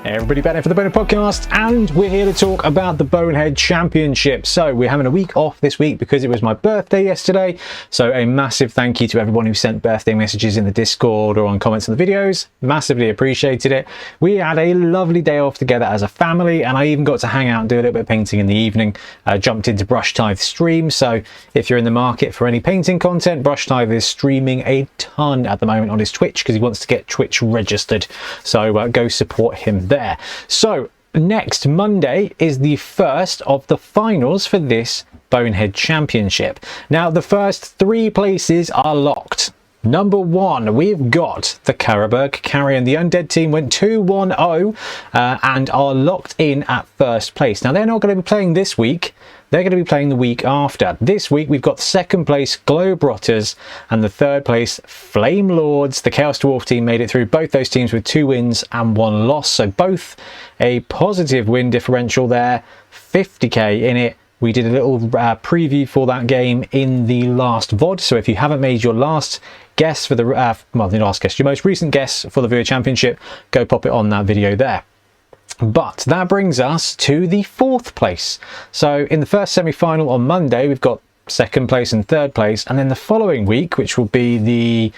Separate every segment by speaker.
Speaker 1: Hey everybody, Bonehead for the Bonehead podcast, and we're here to talk about the Bonehead Championship. So we're having a week off this week because it was my birthday yesterday. So a massive thank you to everyone who sent birthday messages in the Discord or on comments on the videos. Massively appreciated it. We had a lovely day off together as a family, and I even got to hang out and do a little bit of painting in the evening. Jumped into Brush Tithe stream. So if you're in the market for any painting content, Brush Tithe is streaming a ton at the moment on his Twitch because he wants to get Twitch registered. So go support him there. So next Monday is the first of the finals for this Bonehead Championship. Now the first three places are locked. Number one, we've got the Carroburg Carrion. The Undead team went 2-1-0 and are locked in at first place. Now they're not going to be playing this week. They're going to be playing the week after. This week we've got second place Globrotters and the third place Flame Lords. The Chaos Dwarf team made it through. Both those teams with 2 wins and 1 loss. So both a positive win differential there. 50k in it. We did a little preview for that game in the last VOD. So if you haven't made your last guess for the your most recent guess for the Viewer Championship, go pop it on that video there. But that brings us to the fourth place. So in the first semi-final on Monday, we've got second place and third place. And then the following week, which will be the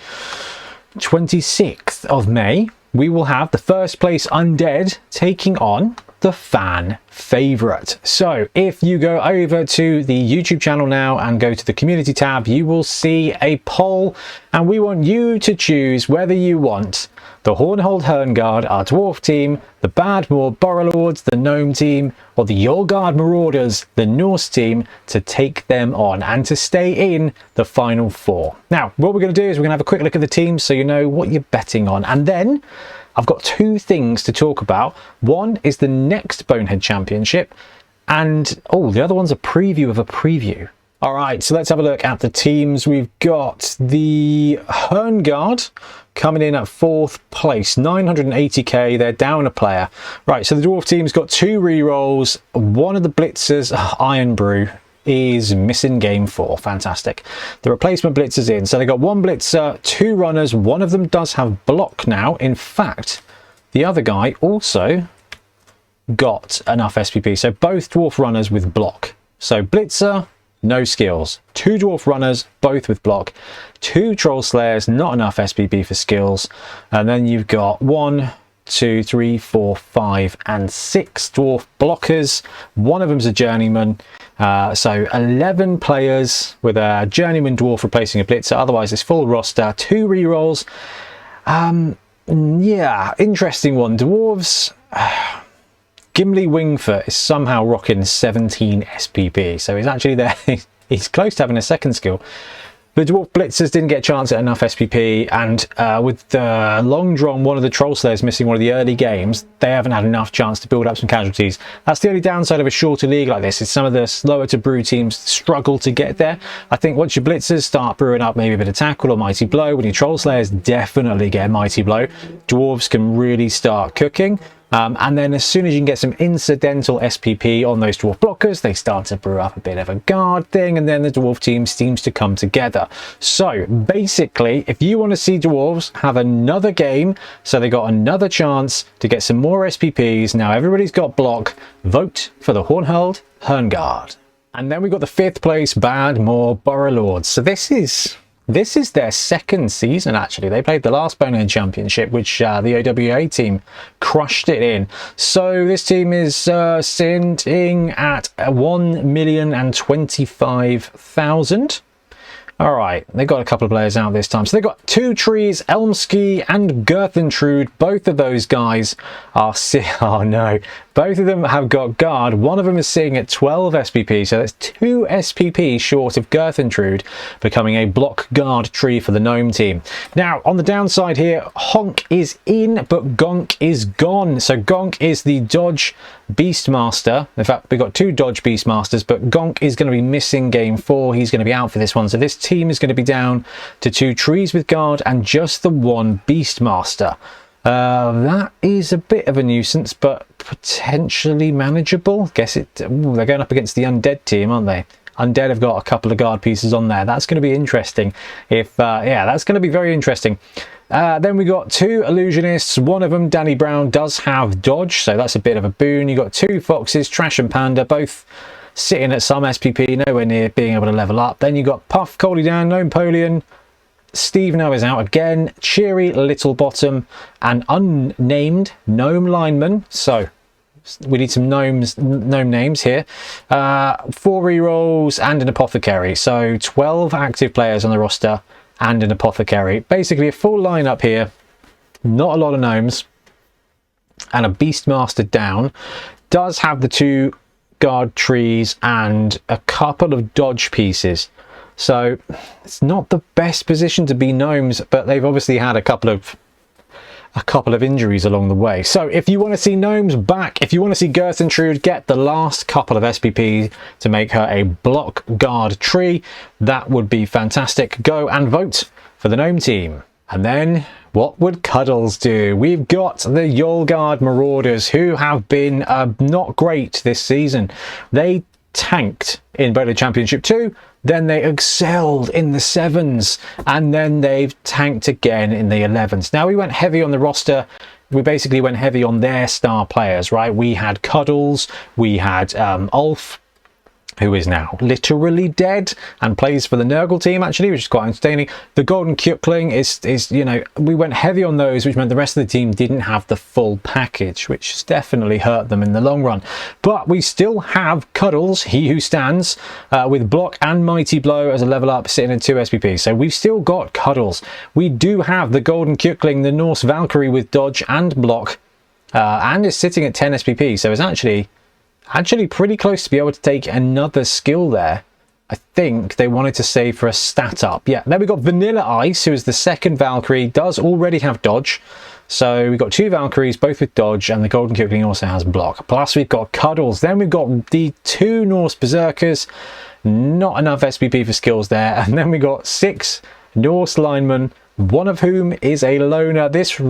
Speaker 1: 26th of May, we will have the first place Undead taking on the fan favorite. So if you go over to the YouTube channel now and go to the community tab, you will see a poll, and we want you to choose whether you want the Khorne Guard, our dwarf team, the Badmore Borough Lords, the gnome team, or the Your Guard Marauders, the Norse team, to take them on and to stay in the final four. Now what we're going to do is we're going to have a quick look at the teams so you know what you're betting on, and then I've got 2 things to talk about. One is the next Bonehead Championship, and the other one's a preview of a preview. All right, so let's have a look at the teams. We've got the Gnome Guard coming in at 4th place, 980k. They're down a player. Right, so the dwarf team's got 2 rerolls. One of the blitzers, Iron Brew, is missing game 4. Fantastic. The replacement blitzer's in. So they got 1 blitzer, 2 runners. One of them does have block now. In fact, the other guy also got enough SPP. So both dwarf runners with block. So blitzer, no skills. 2 dwarf runners, both with block. 2 troll slayers, not enough SPP for skills. And then you've got 1, 2, 3, 4, 5 and 6 dwarf blockers. One of them's a journeyman. So 11 players with a journeyman dwarf replacing a blitzer. Otherwise it's full roster. 2 rerolls. Yeah, interesting one. Dwarves. Gimli Wingfoot is somehow rocking 17 SPP, so he's actually there. He's close to having a second skill. The Dwarf Blitzers didn't get a chance at enough SPP, and with the Long Drawn, one of the Troll Slayers missing one of the early games, they haven't had enough chance to build up some casualties. That's the only downside of a shorter league like this, is some of the slower to brew teams struggle to get there. I think once your Blitzers start brewing up maybe a bit of tackle or Mighty Blow, when your Troll Slayers definitely get Mighty Blow, Dwarves can really start cooking. And then as soon as you can get some incidental SPP on those dwarf blockers, they start to brew up a bit of a guard thing, and then the dwarf team seems to come together. So basically, if you want to see dwarves have another game, so they got another chance to get some more SPPs, now everybody's got block, vote for the Gnome Guard. And then we got the 5th place Badmore Borough Lords. So this is their second season, actually. They played the last Bonehead Championship, which the OWA team crushed it in. So this team is sitting at 1,025,000. All right, they got a couple of players out this time. So they got 2 trees, Elmsky and Gerthentrude. Both of those guys are oh no. Both of them have got guard. One of them is sitting at 12 SPP, so that's 2 SPP short of Gerthentrude becoming a block guard tree for the gnome team. Now, on the downside here, Honk is in, but Gonk is gone. So Gonk is the dodge Beastmaster. In fact, we've got 2 dodge Beastmasters, but Gonk is going to be missing game 4. He's going to be out for this one. So this team is going to be down to 2 trees with guard and just the 1 Beastmaster. That is a bit of a nuisance, but potentially manageable. Guess it. Ooh, they're going up against the Undead team, aren't they? Undead have got a couple of guard pieces on there. That's going to be interesting. Yeah, that's going to be very interesting. Then we got 2 illusionists. One of them, Danny Brown, does have dodge, so that's a bit of a boon. You got 2 foxes, Trash and Panda, both sitting at some SPP, nowhere near being able to level up. Then you got Puff, Coldy Dan, Napoleon, Steve now is out again, Cheery, Little Bottom, and unnamed Gnome Lineman. So we need some gnome names here. 4 rerolls and an apothecary. So 12 active players on the roster and an apothecary. Basically a full lineup here. Not a lot of gnomes. And a Beastmaster down. Does have the 2 guard trees and a couple of dodge pieces. So it's not the best position to be gnomes, but they've obviously had a couple of injuries along the way. So if you want to see gnomes back, if you want to see Gertrude get the last couple of SPP to make her a block guard tree, that would be fantastic. Go and vote for the gnome team. And then what would Cuddles do? We've got the Your Guard Marauders, who have been not great this season. They tanked in Bonehead Championship 2, then they excelled in the 7s, and then they've tanked again in the 11s. Now we went heavy on the roster. We basically went heavy on their star players, right? We had Cuddles, we had Ulf, who is now literally dead and plays for the Nurgle team, actually, which is quite entertaining. The Golden Kukling is, you know, we went heavy on those, which meant the rest of the team didn't have the full package, which has definitely hurt them in the long run. But we still have Cuddles, He Who Stands, with Block and Mighty Blow as a level up, sitting in 2 SPP. So we've still got Cuddles. We do have the Golden Kukling, the Norse Valkyrie with Dodge and Block, and is sitting at 10 SPP. So it's actually pretty close to be able to take another skill there. I think they wanted to save for a stat up. Yeah, then we've got Vanilla Ice, who is the 2nd Valkyrie, does already have dodge. So we've got 2 Valkyries, both with dodge, and the Golden Kukling also has block. Plus we've got Cuddles. Then we've got the 2 Norse Berserkers. Not enough SPP for skills there. And then we got 6 Norse Linemen, one of whom is a loner. This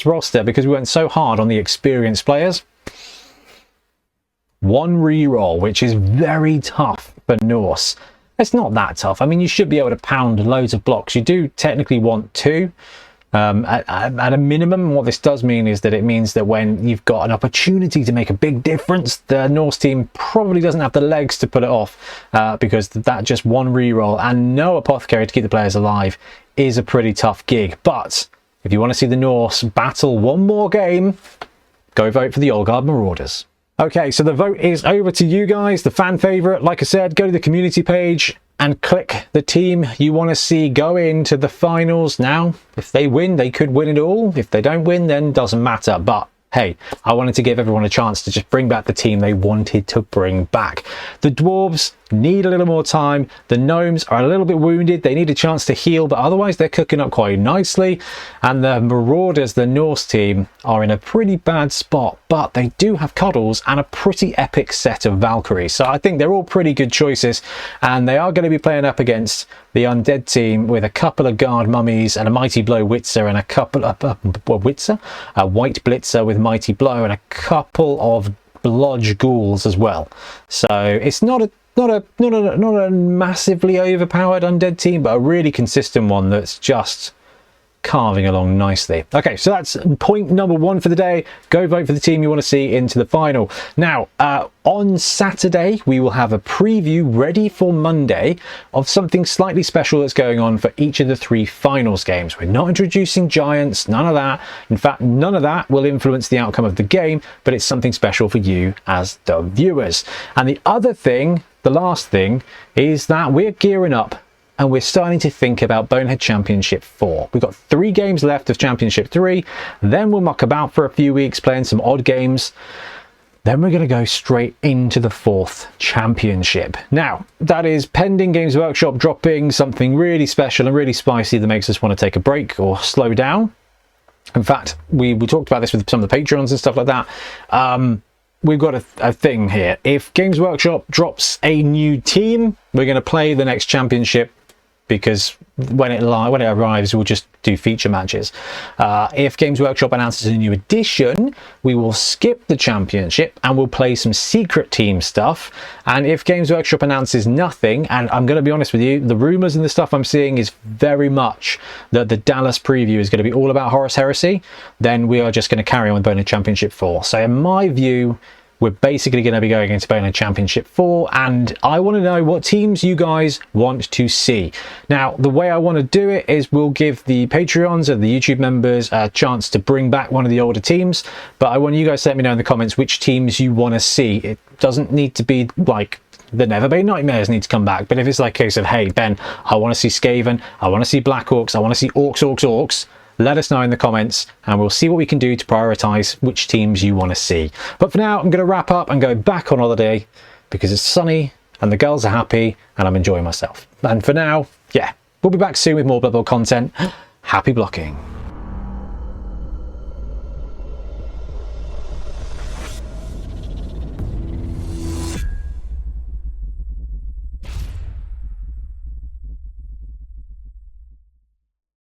Speaker 1: roster, because we went so hard on the experienced players, 1 reroll, which is very tough for Norse. It's not that tough. I mean, you should be able to pound loads of blocks. You do technically want 2 at a minimum. What this does mean is that it means that when you've got an opportunity to make a big difference, the Norse team probably doesn't have the legs to pull it off, because that just 1 reroll and no apothecary to keep the players alive is a pretty tough gig. But if you want to see the Norse battle one more game, go vote for the Your Guard Marauders. Okay, so the vote is over to you guys, the fan favorite. Like I said, go to the community page and click the team you want to see go into the finals. Now, if they win, they could win it all. If they don't win, then doesn't matter. But hey, I wanted to give everyone a chance to just bring back the team they wanted to bring back. The dwarves need a little more time. The gnomes are a little bit wounded. They need a chance to heal, but otherwise they're cooking up quite nicely. And the Marauders, the Norse team, are in a pretty bad spot, but they do have Cuddles and a pretty epic set of Valkyries. So I think they're all pretty good choices, and they are going to be playing up against the Undead team with a couple of Guard Mummies and a Mighty Blow Witzer and a couple of a White Blitzer with Mighty Blow and a couple of Blodge Ghouls as well. So it's not a massively overpowered Undead team, but a really consistent one that's just carving along nicely. Okay, so that's point number 1 for the day. Go vote for the team you want to see into the final. Now, on Saturday, we will have a preview ready for Monday of something slightly special that's going on for each of the 3 finals games. We're not introducing giants, none of that. In fact, none of that will influence the outcome of the game, but it's something special for you as the viewers. And the other thing, the last thing, is that we're gearing up and we're starting to think about Bonehead Championship 4. We've got 3 games left of Championship 3. Then we'll muck about for a few weeks playing some odd games. Then we're going to go straight into the 4th Championship. Now, that is pending Games Workshop dropping something really special and really spicy that makes us want to take a break or slow down. In fact, we talked about this with some of the Patreons and stuff like that. We've got a thing here. If Games Workshop drops a new team, we're going to play the next championship because when it arrives, we'll just do feature matches. If Games Workshop announces a new edition, we will skip the championship and we'll play some secret team stuff. And if Games Workshop announces nothing, and I'm going to be honest with you, the rumors and the stuff I'm seeing is very much that the Dallas preview is going to be all about Horus Heresy, then we are just going to carry on with Bonehead Championship 4. So in my view, we're basically going to be going into Bonehead Championship 4, and I want to know what teams you guys want to see. Now, the way I want to do it is we'll give the Patreons and the YouTube members a chance to bring back one of the older teams, but I want you guys to let me know in the comments which teams you want to see. It doesn't need to be like the Neverbane Nightmares need to come back, but if it's like a case of, hey, Ben, I want to see Skaven, I want to see Black Orcs, I want to see Orcs, let us know in the comments and we'll see what we can do to prioritize which teams you want to see. But for now, I'm going to wrap up and go back on holiday because it's sunny and the girls are happy and I'm enjoying myself. And for now, yeah, we'll be back soon with more Blood Bowl content. Happy blocking.